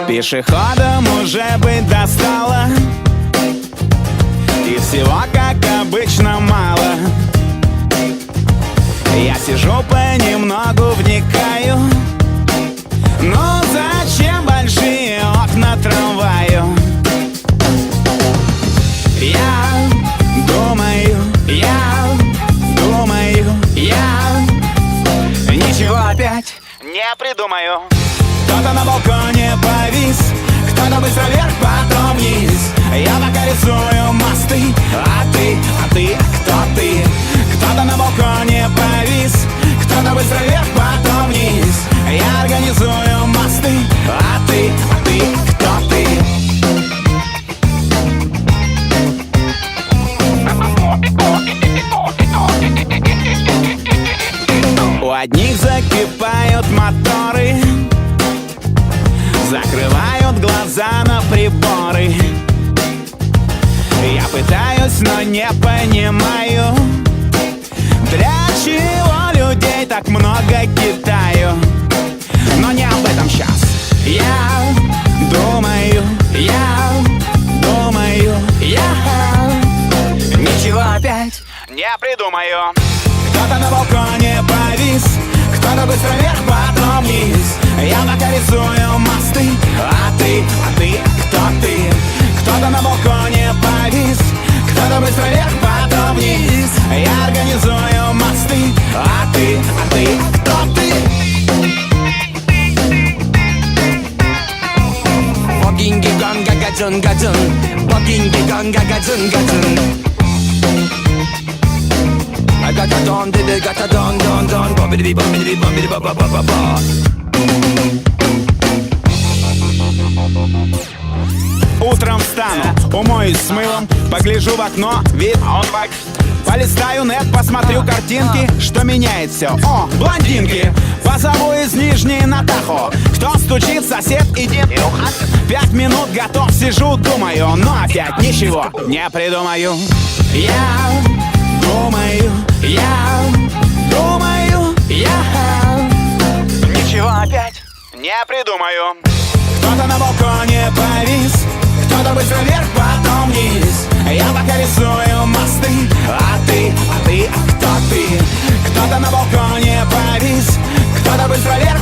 Пешеходам уже быть достало, и всего, как обычно, мало. Я сижу понемногу вникаю, но зачем большие окна трамваю? Я думаю, ничего опять не придумаю. Кто-то на балконе повис, кто-то быстро вверх, потом вниз. Я пока рисую мосты, а ты, кто ты? Кто-то на балконе повис, кто-то быстро вверх, потом вниз. Я организую мосты, а ты, кто ты? У одних закипают моторы, закрывают глаза на приборы. Я пытаюсь, но не понимаю, для чего людей так много Китаю. Но не об этом сейчас. Я думаю, ничего опять не придумаю. Кто-то на балконе повис, кто-то быстро вверх, потом вниз. Я пока рисую мосты, а ты, кто ты? Кто-то на балконе повис, кто-то быстро вверх, потом вниз. Я организую мосты, а ты, кто ты? Богинги ганга гаджун гаджун, богинги ганга гаджун гаджун. I got a don, did it, got a don, bobbidi bobbidi bobbidi ba ba ba ba ba. Утром встану, умоюсь с мылом, погляжу в окно, вид полистаю нет, посмотрю картинки, что меняет все. О, блондинки, позову из Нижней на Тахо. Кто стучит, сосед, иди. 5 минут готов, сижу, думаю, но опять ничего не придумаю. Я думаю, ничего опять не придумаю. Кто-то на балконе повис, кто-то быстро вверх, потом вниз. Я пока рисую мосты, а ты, кто ты? Кто-то на балконе повис, кто-то быстро вверх,